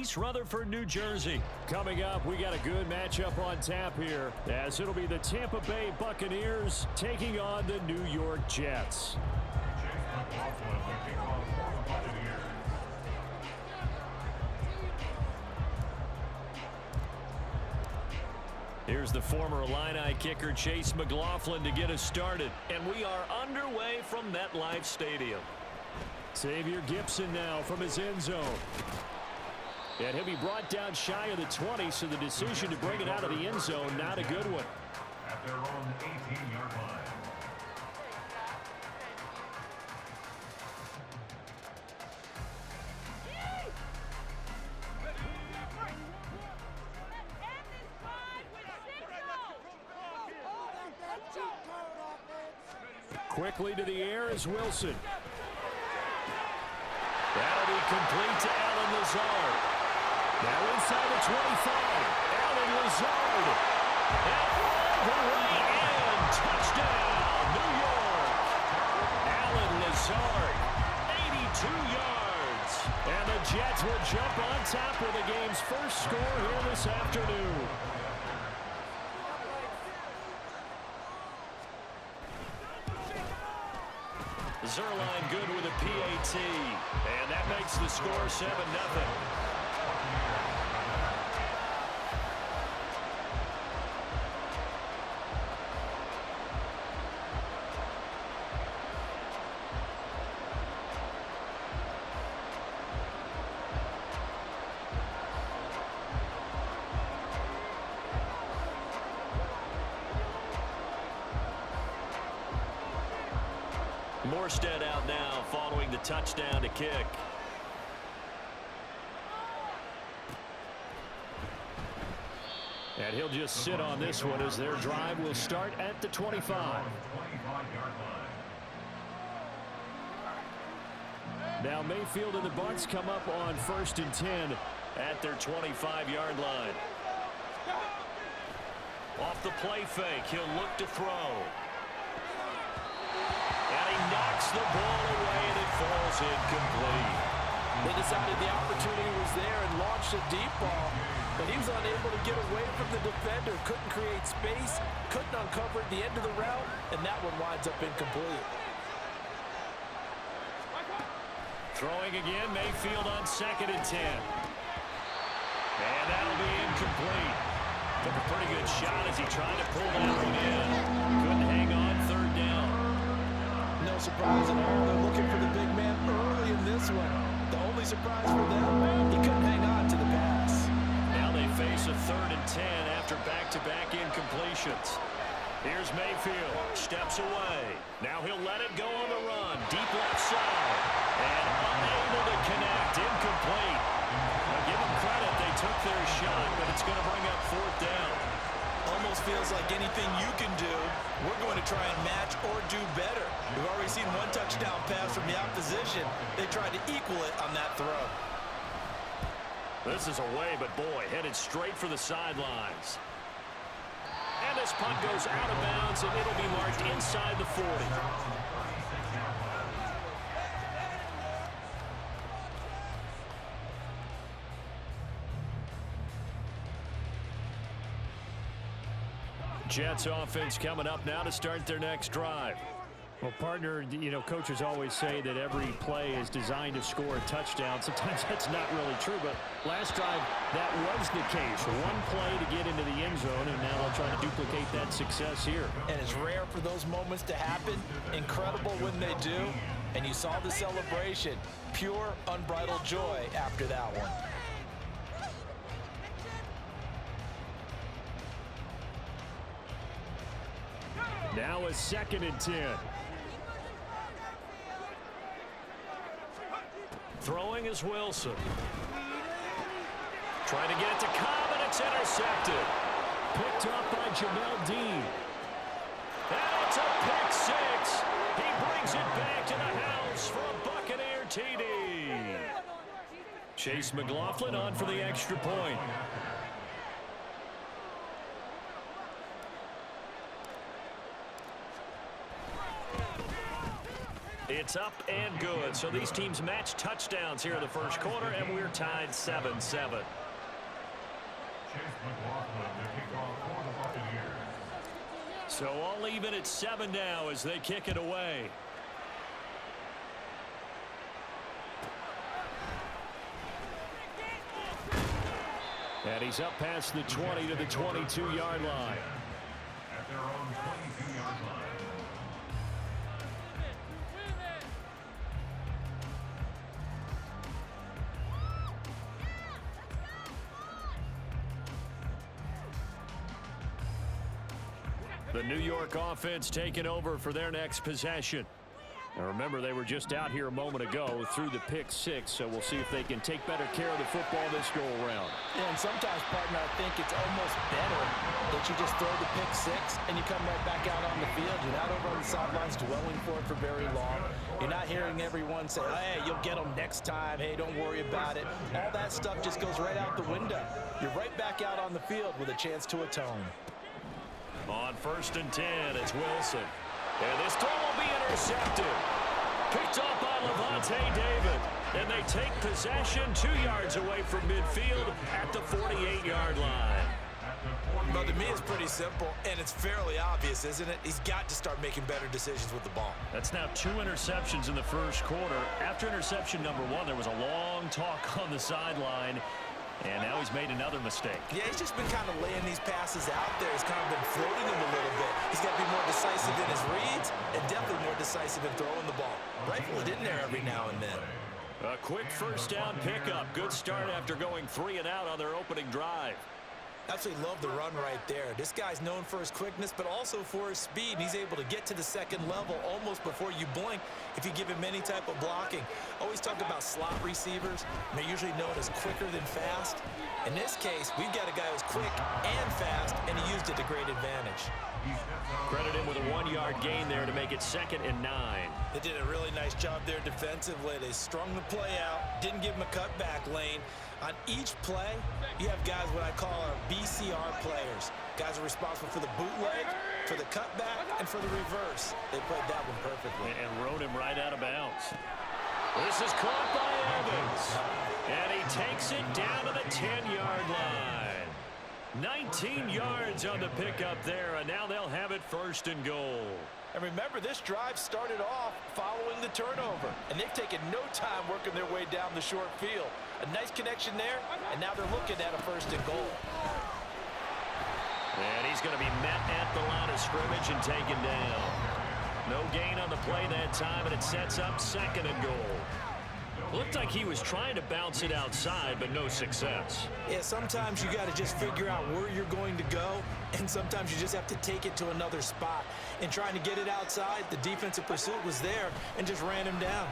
East Rutherford, New Jersey. Coming up, we got a good matchup on tap here, as it'll be the Tampa Bay Buccaneers taking on the New York Jets. Here's the former Illini kicker Chase McLaughlin to get us started. And we are underway from MetLife Stadium. Xavier Gipson now from his end zone. And he'll be brought down shy of the 20, so the decision to bring it out of the end zone, not a good one. At their own 18-yard line. Quickly to the air is Wilson. That'll be complete to Allen Lazard. Now inside the 25. Allen Lazard. And all the way in. Touchdown, New York. Allen Lazard, 82 yards. And the Jets will jump on top with the game's first score here this afternoon. Zerline good with a PAT, and that makes the score 7-0. Morstead out now following the touchdown to kick. And he'll just sit on this one as their drive will start at the 25. Now Mayfield and the Bucs come up on 1st and 10 at their 25-yard line. Off the play fake, he'll look to throw. And he knocks the ball away, and it falls incomplete. They decided the opportunity was there and launched a deep ball, but he was unable to get away from the defender, couldn't create space, couldn't uncover the end of the route, and that one winds up incomplete. Throwing again, Mayfield on 2nd and 10. And that'll be incomplete. Took a pretty good shot as he tried to pull that one in. Couldn't hang on 3rd down. No surprise at all. They're looking for the big man early in this one. The only surprise for them, he couldn't hang on to the pass. Now they face a 3rd and 10 after back-to-back incompletions. Here's Mayfield. Steps away. Now he'll let it go on the run. Deep left side. And unable to connect. Incomplete. Now give them credit. They took their shot, but it's going to bring up 4th down. Almost feels like anything you can do, we're going to try and match or do better. We've already seen one touchdown pass from the opposition. They tried to equal it on that throw. This is away, but boy, headed straight for the sidelines. And this punt goes out of bounds, and it'll be marked inside the 40. Jets offense coming up now to start their next drive. Well, partner, you know, coaches always say that every play is designed to score a touchdown. Sometimes that's not really true, but last drive, that was the case. One play to get into the end zone, and now they'll try to duplicate that success here. And it's rare for those moments to happen. Incredible when they do. And you saw the celebration. Pure, unbridled joy after that one. Now a 2nd and 10. Throwing is Wilson. Trying to get it to Cobb, and it's intercepted. Picked up by Jamel Dean. And it's a pick 6. He brings it back to the house for a Buccaneer TD. Chase McLaughlin on for the extra point. It's up and good. So these teams match touchdowns here in the first quarter, and we're tied 7-7. So all even at 7 now as they kick it away. And he's up past the 20 to the 22-yard line. At their own 22-yard line. The New York offense taking over for their next possession. Now remember, they were just out here a moment ago through the pick six, so we'll see if they can take better care of the football this go-around. Yeah, and sometimes, partner, I think it's almost better that you just throw the pick six and you come right back out on the field. You're not over on the sidelines dwelling for it for very long. You're not hearing everyone say, hey, you'll get them next time. Hey, don't worry about it. All that stuff just goes right out the window. You're right back out on the field with a chance to atone. On 1st and 10, it's Wilson. And this throw will be intercepted. Picked off by Levante David. And they take possession 2 yards away from midfield at the 48-yard line. But to me, it's pretty simple, and it's fairly obvious, isn't it? He's got to start making better decisions with the ball. That's now 2 interceptions in the first quarter. After interception number 1, there was a long talk on the sideline. And now he's made another mistake. Yeah, he's just been kind of laying these passes out there. He's kind of been floating them a little bit. He's got to be more decisive in his reads and definitely more decisive in throwing the ball. Rifle it in there every now and then. A quick first down pickup. Good start after going 3 and out on their opening drive. Absolutely love the run right there. This guy's known for his quickness, but also for his speed. And he's able to get to the second level almost before you blink if you give him any type of blocking. Always talk about slot receivers. They're usually known as quicker than fast. In this case, we've got a guy who's quick and fast, and he used it to great advantage. Credit him with a 1-yard gain there to make it 2nd and 9. They did a really nice job there defensively. They strung the play out, didn't give him a cutback lane. On each play, you have guys what I call our BCR players. Guys are responsible for the bootleg, for the cutback, and for the reverse. They played that one perfectly. And rode him right out of bounds. This is caught by Evans. And he takes it down to the 10-yard line. 19 yards on the pickup there, and now they'll have it 1st and goal. And remember, this drive started off following the turnover, and they've taken no time working their way down the short field. A nice connection there, and now they're looking at a 1st and goal. And he's going to be met at the line of scrimmage and taken down. No gain on the play that time, and it sets up 2nd and goal. Looked like he was trying to bounce it outside, but no success. Yeah, sometimes you got to just figure out where you're going to go, and sometimes you just have to take it to another spot. And trying to get it outside, the defensive pursuit was there and just ran him down.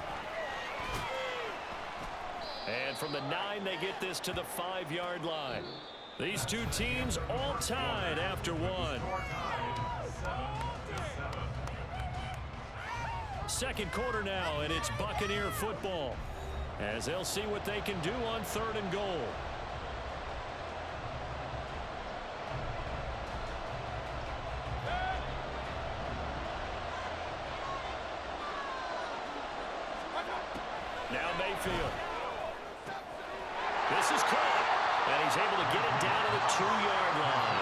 And from the 9, they get this to the 5-yard line. These two teams all tied after 1. 2nd quarter now, and it's Buccaneer football, as they'll see what they can do on 3rd and goal. Now Mayfield. This is caught, and he's able to get it down to the 2-yard line.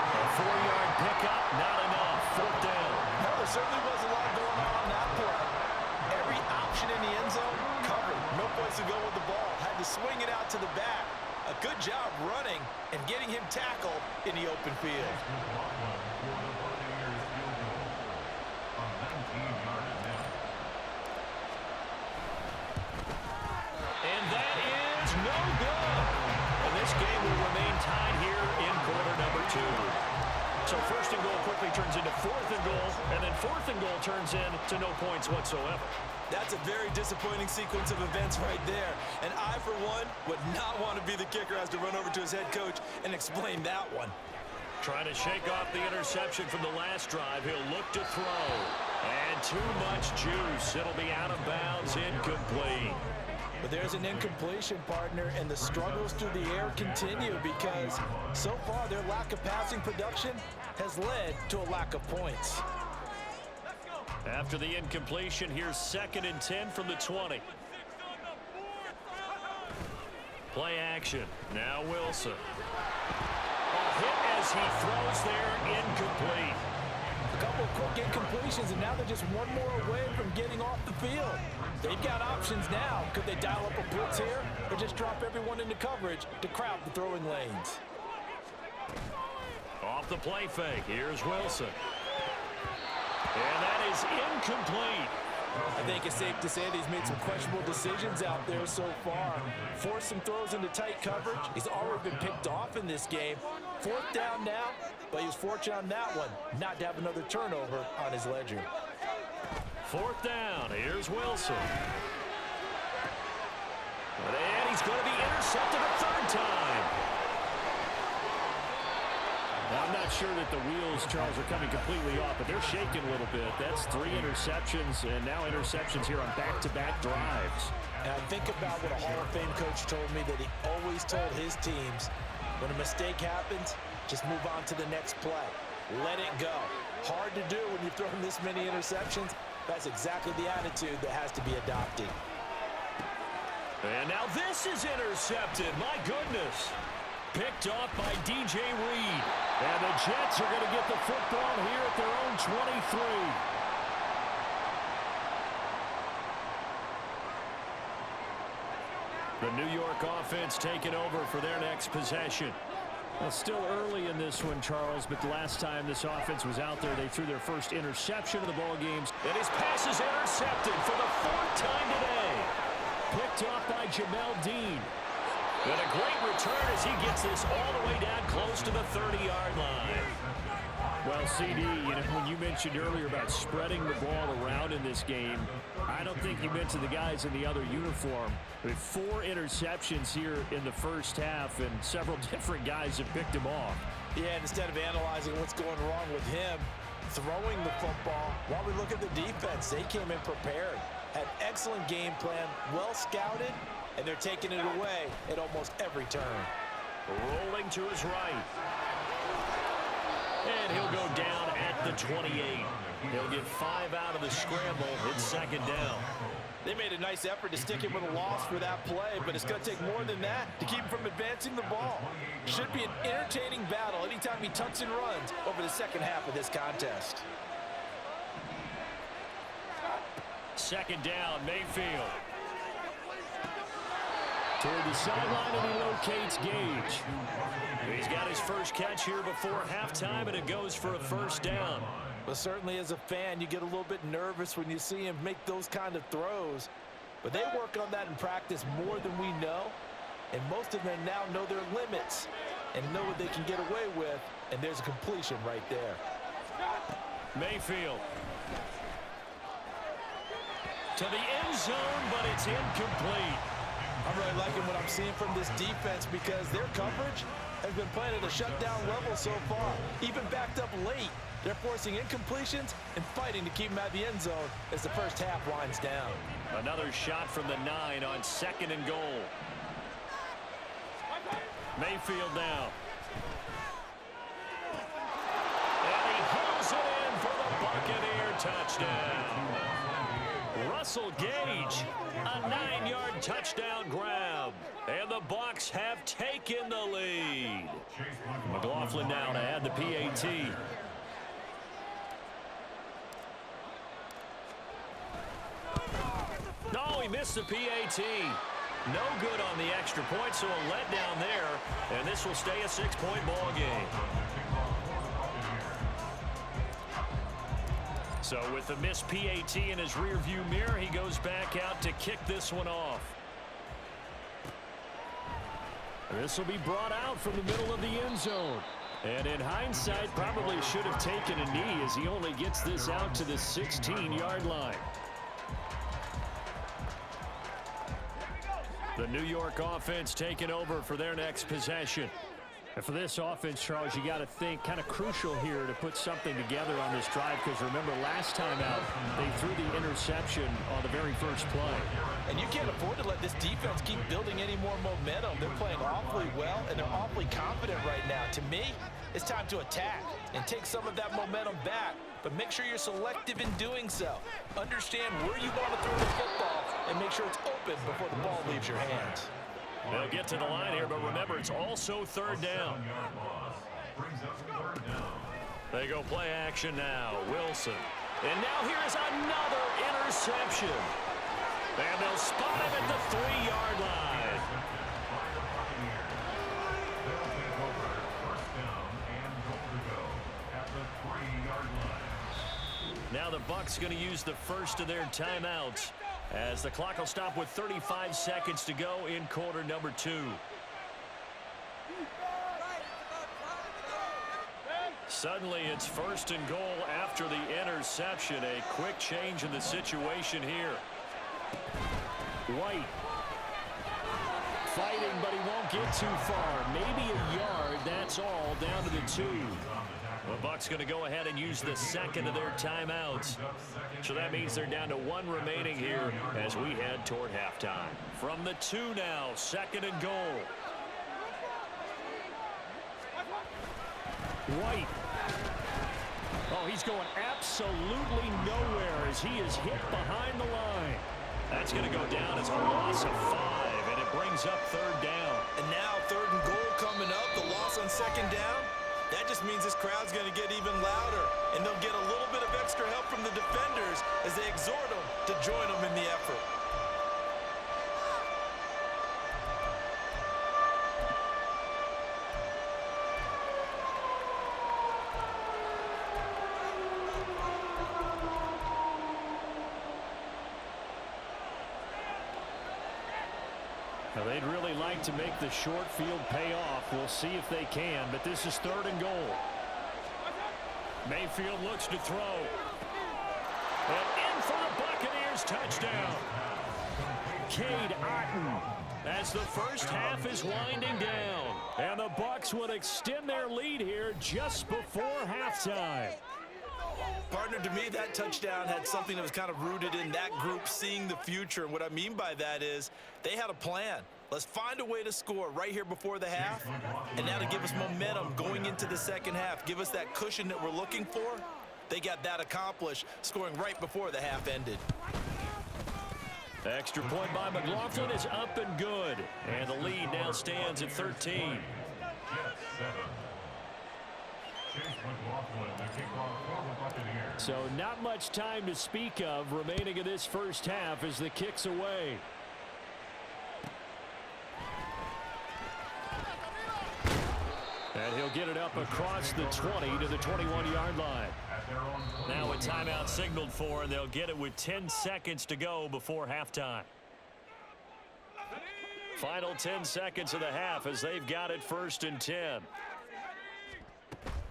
A 4-yard pickup, not enough. 4th down. No, there certainly was a lot going on that play. Every option in the end zone covered. No place to go with the ball. Had to swing it out to the back. A good job running and getting him tackled in the open field. And that is no good. And this game will remain tied here in quarter number 2. So 1st and goal quickly turns into 4th and goal, and then 4th and goal turns into no points whatsoever. That's a very disappointing sequence of events right there. And I, for one, would not want to be the kicker who has to run over to his head coach and explain that one. Trying to shake off the interception from the last drive. He'll look to throw. And too much juice. It'll be out of bounds, incomplete. But there's an incompletion, partner, and the struggles through the air continue because so far their lack of passing production has led to a lack of points. After the incompletion, here's 2nd and 10 from the 20. Play action. Now Wilson. A hit as he throws there, incomplete. A couple of quick incompletions, and now they're just one more away from getting off the field. They've got options now. Could they dial up a blitz here or just drop everyone into coverage to crowd the throwing lanes? Off the play fake, here's Wilson. And that is incomplete. I think it's safe to say that he's made some questionable decisions out there so far. Forced some throws into tight coverage. He's already been picked off in this game. 4th down now, but he was fortunate on that one not to have another turnover on his ledger. 4th down, here's Wilson. And he's going to be intercepted a 3rd time. I'm not sure that the wheels, Charles, are coming completely off, but they're shaking a little bit. That's 3 interceptions, and now interceptions here on back-to-back drives. And I think about what a Hall of Fame coach told me, that he always told his teams, when a mistake happens, just move on to the next play. Let it go. Hard to do when you've thrown this many interceptions. That's exactly the attitude that has to be adopted. And now this is intercepted. My goodness. Picked off by DJ Reed. And the Jets are going to get the football here at their own 23. The New York offense taking over for their next possession. Well, still early in this one, Charles, but the last time this offense was out there, they threw their first interception of the ball games. And his pass is intercepted for the 4th time today. Picked off by Jamel Dean. And a great return as he gets this all the way down close to the 30-yard line. Well, CD, when you mentioned earlier about spreading the ball around in this game, I don't think you mentioned the guys in the other uniform. With 4 interceptions here in the first half, and several different guys have picked him off. Yeah, and instead of analyzing what's going wrong with him, throwing the football, while we look at the defense, they came in prepared. Had excellent game plan, well scouted, and they're taking it away at almost every turn. Rolling to his right. And he'll go down at the 28. He'll get 5 out of the scramble. It's 2nd down. They made a nice effort to stick him with a loss for that play, but it's going to take more than that to keep him from advancing the ball. Should be an entertaining battle anytime he tucks and runs over the second half of this contest. 2nd down, Mayfield. Toward the sideline, and he locates Gage. He's got his first catch here before halftime, and it goes for a 1st down. But certainly as a fan, you get a little bit nervous when you see him make those kind of throws. But they work on that in practice more than we know. And most of them now know their limits and know what they can get away with. And there's a completion right there. Mayfield. To the end zone, but it's incomplete. I'm really liking what I'm seeing from this defense because their coverage has been playing at a shutdown level so far. Even backed up late, they're forcing incompletions and fighting to keep them out of the end zone as the first half winds down. Another shot from the 9 on 2nd and goal. Mayfield now. And he hauls it in for the Buccaneer touchdown. Russell Gage, a 9-yard touchdown grab. And the Bucs have taken the lead. McLaughlin now to add the PAT. No, he missed the PAT. No good on the extra point, so a letdown there. And this will stay a 6-point ball game. So with the missed PAT in his rearview mirror, he goes back out to kick this one off. This will be brought out from the middle of the end zone. And in hindsight, probably should have taken a knee as he only gets this out to the 16-yard line. The New York offense taking over for their next possession. And for this offense, Charles, you got to think kind of crucial here to put something together on this drive, because remember last time out they threw the interception on the very first play. And you can't afford to let this defense keep building any more momentum. They're playing awfully well, and they're awfully confident right now. To me, it's time to attack and take some of that momentum back, but make sure you're selective in doing so. Understand where you want to throw the football and make sure it's open before the ball leaves your hands. They'll get to the line here, but remember, it's also third down. They go play action now. Wilson. And now here's another interception. And they'll spot him at the 3-yard line. Now the Bucs going to use the first of their timeouts, as the clock will stop with 35 seconds to go in quarter number 2. Suddenly it's first and goal after the interception. A quick change in the situation here. White fighting, but he won't get too far. Maybe a yard, that's all, down to the 2. The Bucs going to go ahead and use the second of their timeouts. So that means they're down to 1 remaining here as we head toward halftime. From the 2 now, second and goal. White. Oh, he's going absolutely nowhere as he is hit behind the line. That's going to go down as a loss of 5, and it brings up third down. And now third and goal coming up, the loss on second down. That just means this crowd's going to get even louder, and they'll get a little bit of extra help from the defenders as they exhort them to join them in the effort. Now, they'd really like to make the short field pay off. We'll see if they can, but this is third and goal. Mayfield looks to throw. And in for the Buccaneers, touchdown. Cade Otton, as the first half is winding down. And the Bucs would extend their lead here just before halftime. Partner, to me, that touchdown had something that was kind of rooted in that group seeing the future. And what I mean by that is they had a plan. Let's find a way to score right here before the half. And now to give us momentum going into the second half, give us that cushion that we're looking for. They got that accomplished, scoring right before the half ended. Extra point by McLaughlin is up and good. And the lead now stands at 13. So not much time to speak of remaining in this first half as the kick's away. And he'll get it up across the 20 to the 21-yard line. Now a timeout signaled for, and they'll get it with 10 seconds to go before halftime. Final 10 seconds of the half as they've got it first and 10.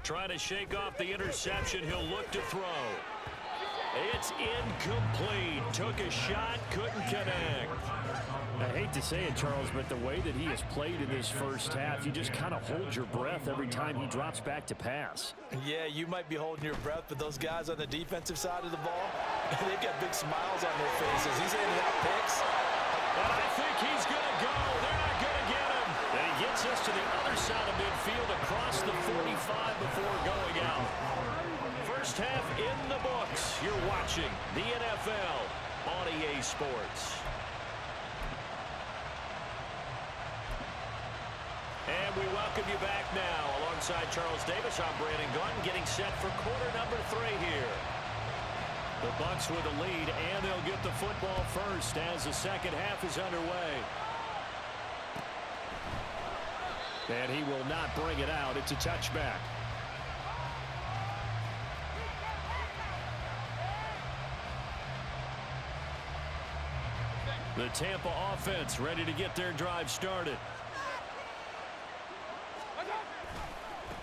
Trying to shake off the interception. He'll look to throw. It's incomplete. Took a shot, couldn't connect. I hate to say it, Charles, but the way that he has played in this first half, you just kind of hold your breath every time he drops back to pass. Yeah, you might be holding your breath, but those guys on the defensive side of the ball, they've got big smiles on their faces. He's handing out picks. And I think he's going to go. They're not going to get him. And he gets us to the other side of midfield across the 45 before going out. First half in the books. You're watching the NFL on EA Sports. And we welcome you back now. Alongside Charles Davis, I'm Brandon Gaudin, getting set for quarter number 3 here. The Bucs with the lead, and they'll get the football first as the second half is underway. And he will not bring it out. It's a touchback. The Tampa offense ready to get their drive started.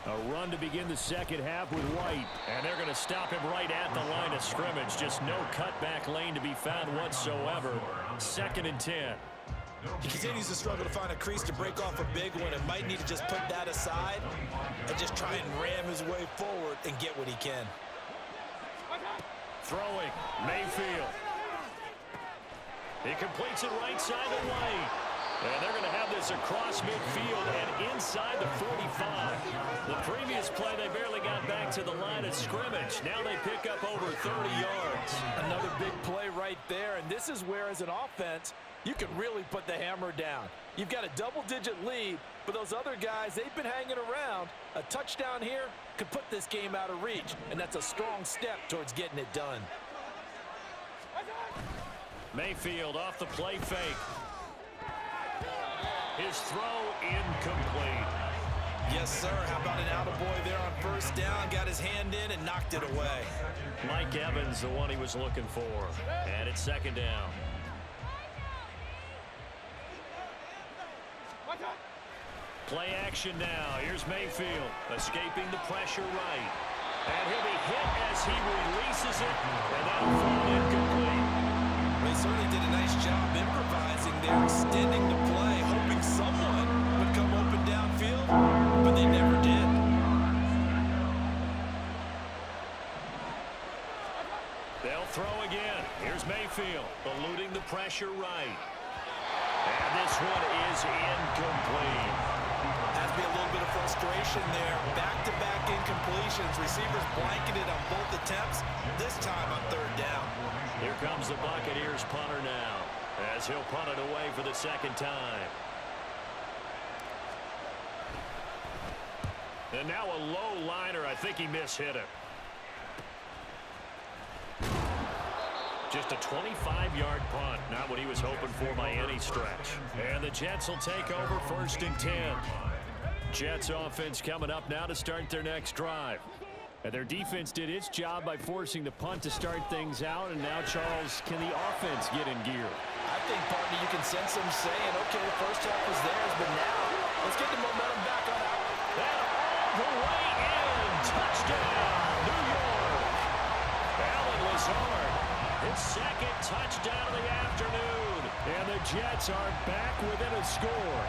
A run to begin the second half with White. And they're going to stop him right at the line of scrimmage. Just no cutback lane to be found whatsoever. Second and 10. He continues to struggle to find a crease to break off a big one and might need to just put that aside and just try and ram his way forward and get what he can. Throwing, Mayfield. He completes it right side away. And they're going to have this across midfield and inside the 45. The previous play, they barely got back to the line of scrimmage. Now they pick up over 30 yards. Another big play right there, and this is where, as an offense, you can really put the hammer down. You've got a double-digit lead, but those other guys, they've been hanging around. A touchdown here could put this game out of reach, and that's a strong step towards getting it done. Mayfield off the play fake. His throw incomplete. Yes, sir. How about an attaboy there on first down? Got his hand in and knocked it away. Mike Evans, the one he was looking for. And it's second down. Play action now. Here's Mayfield escaping the pressure right. And he'll be hit as he releases it. And that'll fall incomplete. They certainly did a nice job improvising there, extending the play, hoping someone would come open downfield, but they never did. They'll throw again. Here's Mayfield eluding the pressure right. And this one is incomplete. Has to be a little bit of frustration there. Back-to-back incompletions. Receivers blanketed on both attempts, this time on third down. Here comes the Buccaneers punter now, as he'll punt it away for the second time. And now a low liner. I think he mishit it. Just a 25-yard punt. Not what he was hoping for by any stretch. And the Jets will take over first and 10. Jets offense coming up now to start their next drive. And their defense did its job by forcing the punt to start things out. And now, Charles, can the offense get in gear? I think, partner, you can sense them saying, okay, the first half was theirs, but now let's get the momentum back on out. And all the way in. Touchdown, New York. Allen Lazard, his second touchdown of the afternoon. And the Jets are back within a score.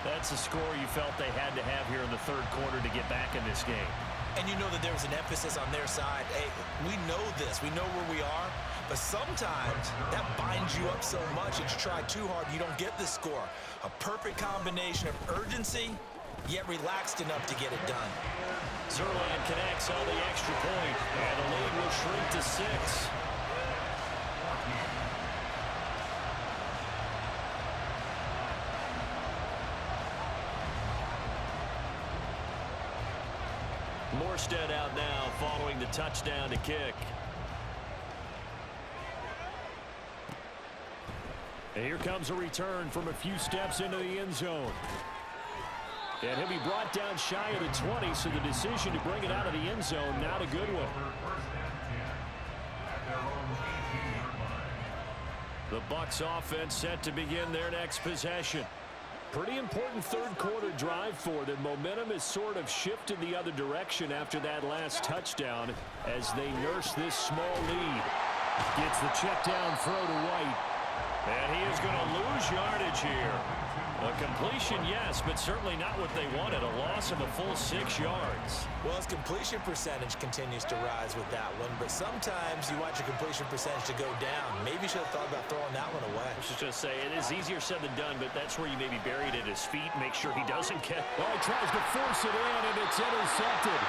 That's a score you felt they had to have here in the third quarter to get back in this game. And you know that there was an emphasis on their side. Hey, we know this. We know where we are. But sometimes that binds you up so much that you try too hard, you don't get the score. A perfect combination of urgency, yet relaxed enough to get it done. Zerline connects on the extra point, and the lead will shrink to 6. Morstead out now following the touchdown to kick. And here comes a return from a few steps into the end zone. And he'll be brought down shy of the 20, so the decision to bring it out of the end zone, not a good one. The Bucs offense set to begin their next possession. Pretty important third quarter drive for them. Momentum has sort of shifted the other direction after that last touchdown as they nurse this small lead. Gets the check down throw to White. And he is going to lose yardage here. A completion, yes, but certainly not what they wanted. A loss of a full 6 yards. Well, his completion percentage continues to rise with that one, but sometimes you want your completion percentage to go down. Maybe you should have thought about throwing that one away. I was just going to say, it is easier said than done, but that's where you maybe buried at his feet. Make sure he doesn't get... Oh, he tries to force it in, and it's intercepted.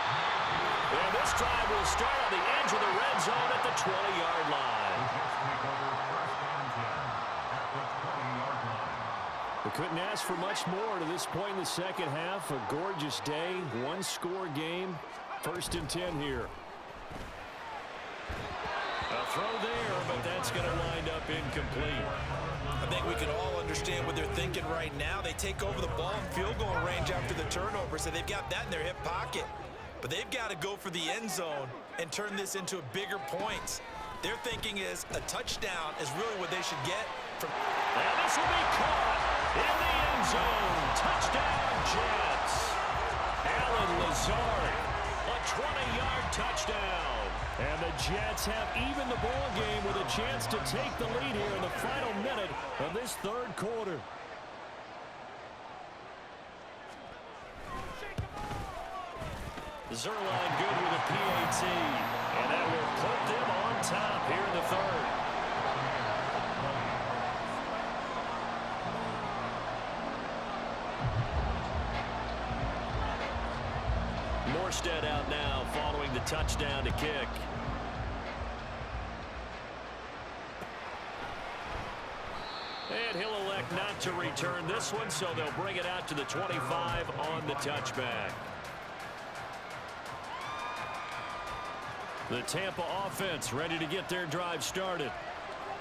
And this drive will start on the edge of the red zone at the 20-yard line. We couldn't ask for much more to this point in the second half. A gorgeous day, one-score game. First and 10 here. A throw there, but that's going to wind up incomplete. I think we can all understand what they're thinking right now. They take over the ball in field goal range after the turnover, so they've got that in their hip pocket. But they've got to go for the end zone and turn this into a bigger points. Their thinking is a touchdown is really what they should get from. And this will be caught in the end zone. Touchdown, Jets. Allen Lazard, a 20-yard touchdown. And the Jets have even the ball game with a chance to take the lead here in the final minute of this third quarter. Zerline good with a PAT. And that will put them on top here in the third. Morstead out now following the touchdown to kick. And he'll elect not to return this one, so they'll bring it out to the 25 on the touchback. The Tampa offense ready to get their drive started.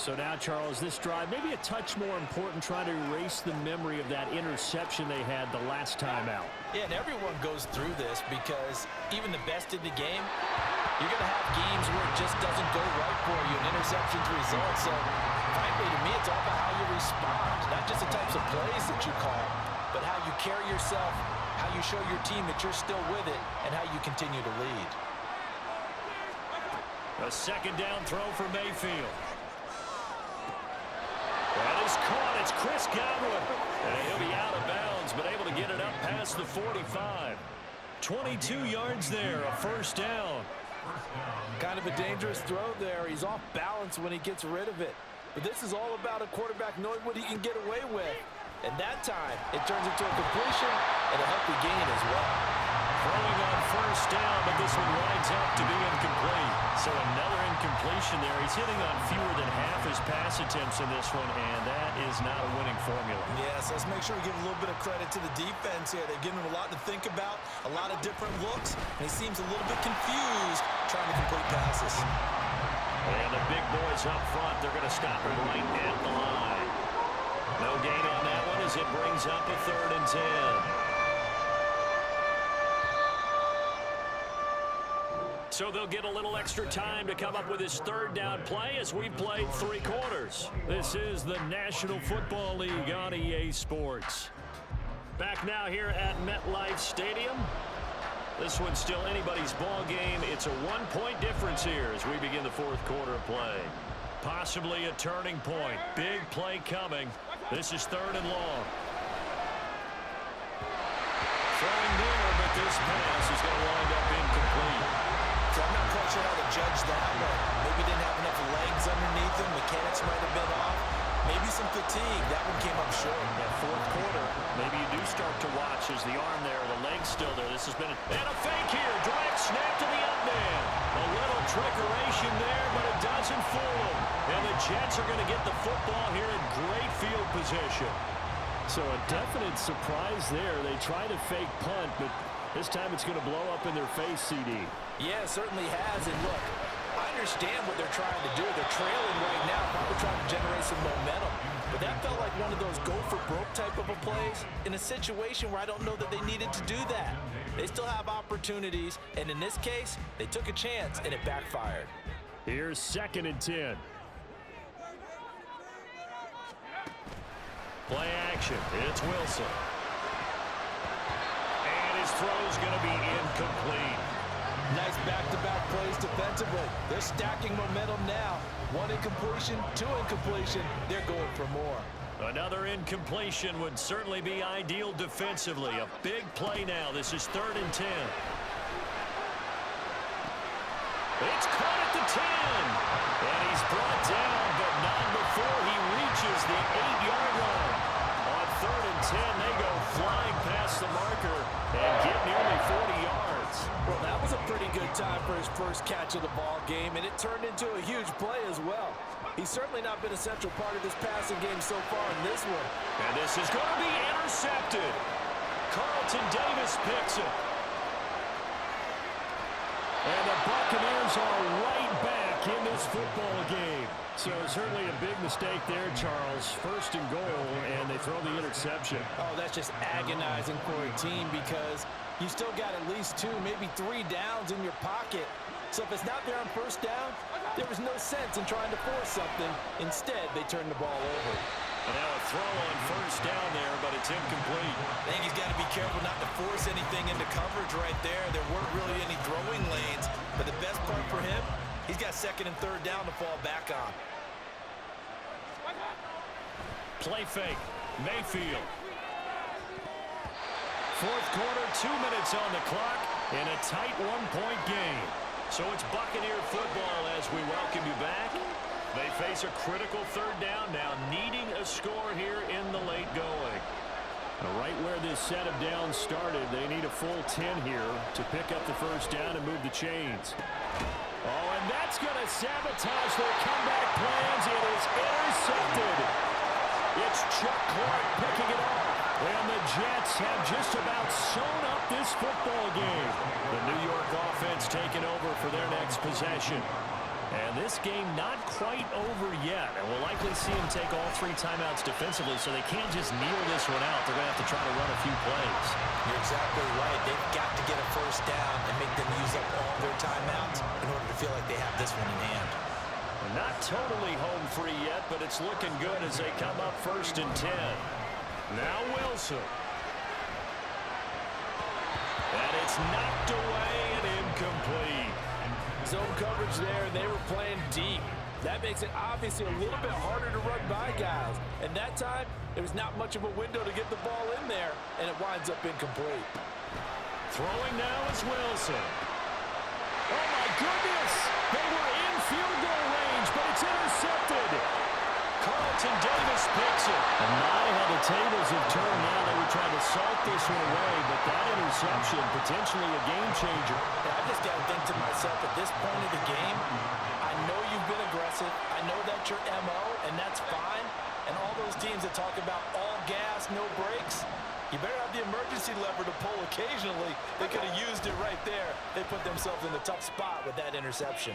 So now, Charles, this drive maybe a touch more important, trying to erase the memory of that interception they had the last time out. Yeah, and everyone goes through this because even the best in the game, you're going to have games where it just doesn't go right for you, and interceptions result. So, frankly, to me, it's all about how you respond, not just the types of plays that you call, but how you carry yourself, how you show your team that you're still with it, and how you continue to lead. A second down throw for Mayfield. That is caught. It's Chris Godwin. And he'll be out of bounds, but able to get it up past the 45. 22 yards there, a first down. Kind of a dangerous throw there. He's off balance when he gets rid of it. But this is all about a quarterback knowing what he can get away with. And that time, it turns into a completion and a healthy gain as well. Throwing on first down, but this one winds up to be incomplete. So another incompletion there. He's hitting on fewer than half his pass attempts in this one, and that is not a winning formula. Yes, let's make sure we give a little bit of credit to the defense here. They're giving him a lot to think about, a lot of different looks, and he seems a little bit confused trying to complete passes. And the big boys up front, they're going to stop him right at the line. No gain on that one as it brings up a 3rd and 10. So they'll get a little extra time to come up with his 3rd down play as we've played 3 quarters. This is the National Football League on EA Sports. Back now here at MetLife Stadium. This one's still anybody's ball game. It's a 1-point difference here as we begin the 4th quarter of play. Possibly a turning point. Big play coming. This is 3rd and long. Throwing there, but this pass is going to wind up incomplete. So I'm not quite sure how to judge that one. Maybe didn't have enough legs underneath him. Mechanics might have been off. Maybe some fatigue. That one came up short. That 4th quarter, maybe you do start to watch as the arm there, the leg's still there. This has been and a fake here. Direct snap to the up man. A little trickeration there, but it doesn't fool him. And the Jets are going to get the football here in great field position. So a definite surprise there. They try to fake punt, but this time it's going to blow up in their face, CD. Yeah, it certainly has. And look, I understand what they're trying to do. They're trailing right now, probably trying to generate some momentum. But that felt like one of those go-for-broke type of a plays in a situation where I don't know that they needed to do that. They still have opportunities, and in this case, they took a chance, and it backfired. Here's 2nd and 10. Play action. It's Wilson. And his throw's going to be incomplete. Nice back-to-back plays defensively. They're stacking momentum now. 1 incompletion, 2 incompletion. They're going for more. Another incompletion would certainly be ideal defensively. A big play now. This is 3rd and 10. It's caught at the 10. And he's brought down, but not before he reaches the 8-yard line. On 3rd and 10, they go flying past the marker and get nearly 40 yards. Well, that was a pretty good time for his first catch of the ball game, and it turned into a huge play as well. He's certainly not been a central part of this passing game so far in this one. And this is going to be intercepted. Carlton Davis picks it. And the Buccaneers are right back in this football game. So certainly a big mistake there, Charles. 1st and goal, and they throw the interception. Oh, that's just agonizing for a team because you still got at least 2, maybe 3 downs in your pocket. So if it's not there on 1st down, there was no sense in trying to force something. Instead, they turned the ball over. And now a throw on 1st down there, but it's incomplete. I think he's got to be careful not to force anything into coverage right there. There weren't really any throwing lanes, but the best part for him, He's got second and third down to fall back on. Play fake. Mayfield. Fourth quarter, 2 minutes on the clock in a tight one-point game. So it's Buccaneer football as we welcome you back. They face a critical third down now, needing a score here in the late going. Right where this set of downs started, they need a full 10 here to pick up the first down and move the chains. Oh, and that's going to sabotage their comeback plans. It is intercepted. It's Chuck Clark picking it off. And the Jets have just about sewn up this football game. The New York offense taking over for their next possession. And this game not quite over yet. And we'll likely see them take all 3 timeouts defensively, so they can't just kneel this one out. They're going to have to try to run a few plays. You're exactly right. They've got to get a first down and make them use up all their timeouts in order to feel like they have this one in hand. Not totally home free yet, but it's looking good as they come up first and 10. Now Wilson. And it's knocked away and incomplete. Zone coverage there, and they were playing deep. That makes it obviously a little bit harder to run by guys. And that time, there was not much of a window to get the ball in there, and it winds up incomplete. Throwing now is Wilson. Oh, my goodness! They were in field goal range, but it's intercepted. Carlton Davis picks it. And my, how the tables have turned now. They were trying to salt this one away, but that interception, potentially a game changer. I just got to think to myself, at this point of the game, I know you've been aggressive. I know that's your MO, and that's fine. And all those teams that talk about all gas, no brakes, you better have the emergency lever to pull occasionally. They could have used it right there. They put themselves in a tough spot with that interception.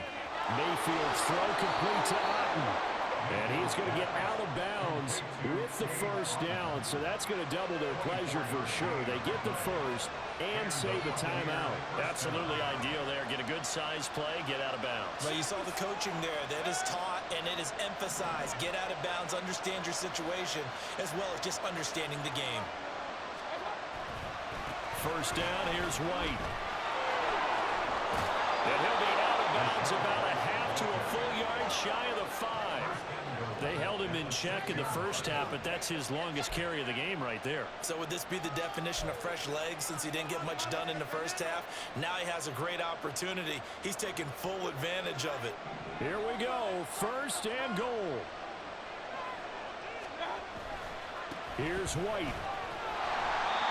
Mayfield's throw complete to Otten. And he's going to get out of bounds with the first down, so that's going to double their pleasure for sure. They get the first and save a timeout. Absolutely ideal there. Get a good size play, get out of bounds. Well, you saw the coaching there. That is taught and it is emphasized. Get out of bounds, understand your situation, as well as just understanding the game. First down, here's White. And he'll be out of bounds about a half to a full yard shy of the 5. They held him in check in the first half, but that's his longest carry of the game right there. So would this be the definition of fresh legs since he didn't get much done in the first half? Now he has a great opportunity. He's taking full advantage of it. Here we go, first and goal. Here's White.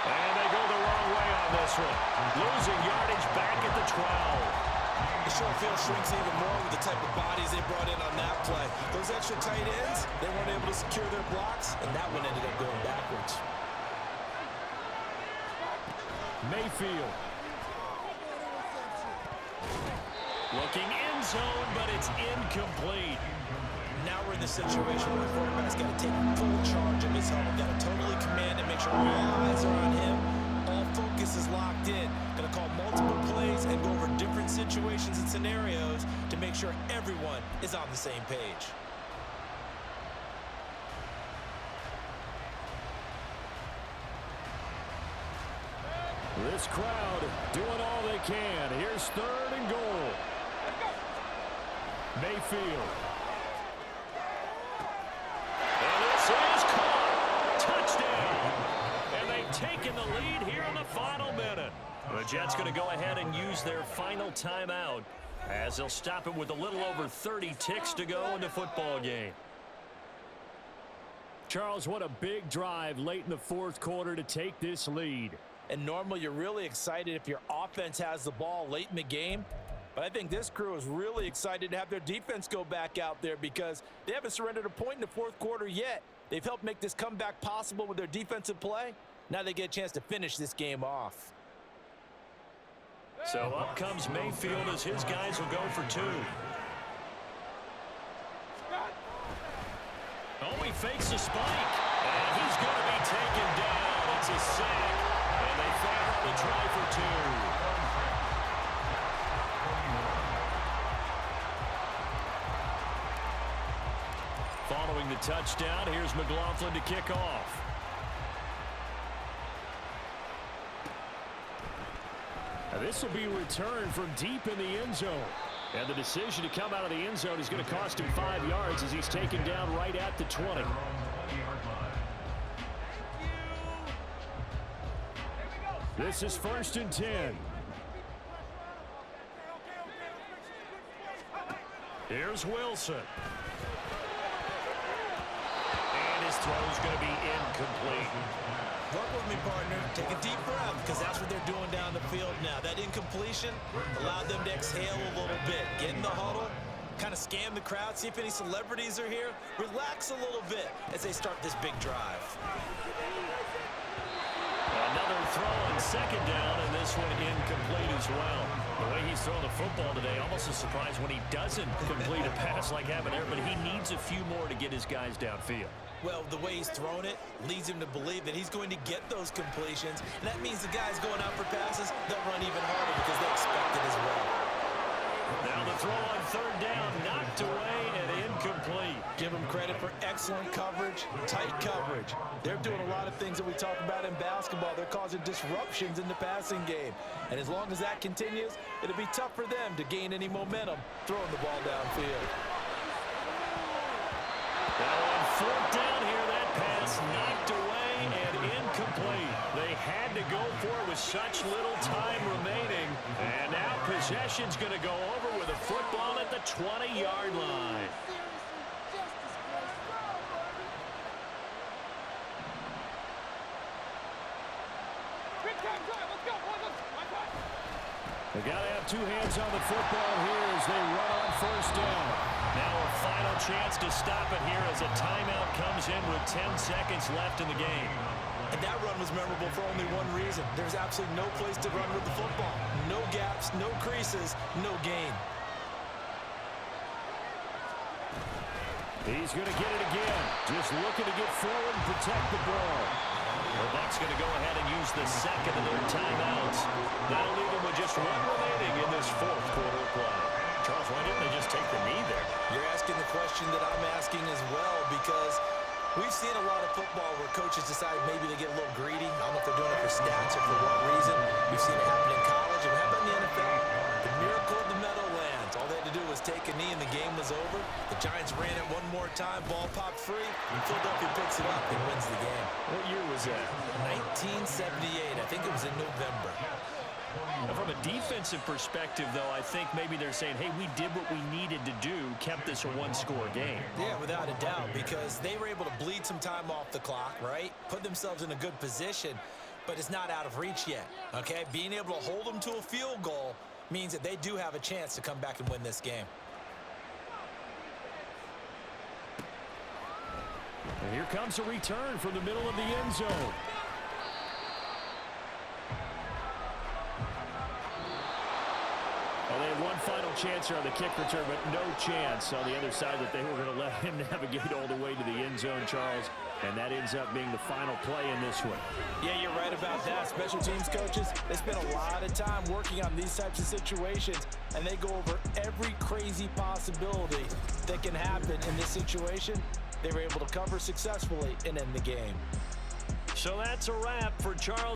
And they go the wrong way on this one. Losing yardage back at the 12. The short field shrinks even more with the type of bodies they brought in on that play. Those extra tight ends, they weren't able to secure their blocks, and that one ended up going backwards. Mayfield. Looking in zone, but it's incomplete. Now we're in the situation where the quarterback's got to take full charge of his home. Got to totally command and make sure all eyes are on him. All focus is locked in. Going to call multiple plays and go over different situations and scenarios to make sure everyone is on the same page. This crowd doing all they can. Here's third and goal. Mayfield. And this is caught. Touchdown. And they've taken the lead here in the final minute. The Jets going to go ahead and use their final timeout as they'll stop it with a little over 30 ticks to go in the football game. Charles, what a big drive late in the fourth quarter to take this lead. And normally you're really excited if your offense has the ball late in the game. But I think this crew is really excited to have their defense go back out there because they haven't surrendered a point in the fourth quarter yet. They've helped make this comeback possible with their defensive play. Now they get a chance to finish this game off. So up comes Mayfield as his guys will go for 2. Oh, he fakes a spike. And he's going to be taken down. It's a sack. And they fail on the try for 2. Following the touchdown, here's McLaughlin to kick off. Now this will be returned from deep in the end zone. And the decision to come out of the end zone is going to cost him 5 yards as he's taken down right at the 20. This is 1st and 10. Here's Wilson. And his throw's going to be incomplete. Work with me, partner. Take a deep breath, because that's what they're doing down the field now. That incompletion allowed them to exhale a little bit. Get in the huddle, kind of scan the crowd, see if any celebrities are here. Relax a little bit as they start this big drive. Another throw on 2nd down, and this one incomplete as well. The way he's throwing the football today, almost a surprise when he doesn't complete a pass like happened there, but he needs a few more to get his guys downfield. Well, the way he's thrown it leads him to believe that he's going to get those completions, and that means the guys going out for passes, they'll run even harder because they expect it as well. Now the throw on 3rd down, knocked away and incomplete. Give them credit for excellent coverage, tight coverage. They're doing a lot of things that we talk about in basketball. They're causing disruptions in the passing game. And as long as that continues, it'll be tough for them to gain any momentum throwing the ball downfield. Now on 4th down here, that pass knocked away and incomplete. They had to go for it with such little time remaining. And now possession's going to go over with a football at the 20-yard line. They got to have 2 hands on the football here as they run on 1st down. Now a final chance to stop it here as a timeout comes in with 10 seconds left in the game. And that run was memorable for only one reason. There's absolutely no place to run with the football. No gaps, no creases, no gain. He's going to get it again. Just looking to get forward and protect the ball. The Bucs going to go ahead and use the 2nd of their timeouts. That'll leave them with just 1 remaining in this 4th quarter play. Charles, why didn't they just take the knee there? You're asking the question that I'm asking as well, because we've seen a lot of football where coaches decide maybe they get a little greedy. I don't know if they're doing it for stats or for what reason. We've seen it happen in college. And how about in the NFL? The miracle of the Meadowlands. All they had to do was take a knee and the game was over. The Giants ran it one more time. Ball popped free. And Philadelphia picks it up and wins the game. What year was that? 1978. I think it was in November. Now, from a defensive perspective, though, I think maybe they're saying, hey, we did what we needed to do, kept this a 1-score game. Yeah, without a doubt, because they were able to bleed some time off the clock, right? Put themselves in a good position, but it's not out of reach yet, okay? Being able to hold them to a field goal means that they do have a chance to come back and win this game. And here comes a return from the middle of the end zone. Well, they had one final chance here on the kick return, but no chance on the other side that they were going to let him navigate all the way to the end zone, Charles. And that ends up being the final play in this one. Yeah, you're right about that. Special teams coaches, they spend a lot of time working on these types of situations, and they go over every crazy possibility that can happen in this situation. They were able to cover successfully and end the game. So that's a wrap for Charles.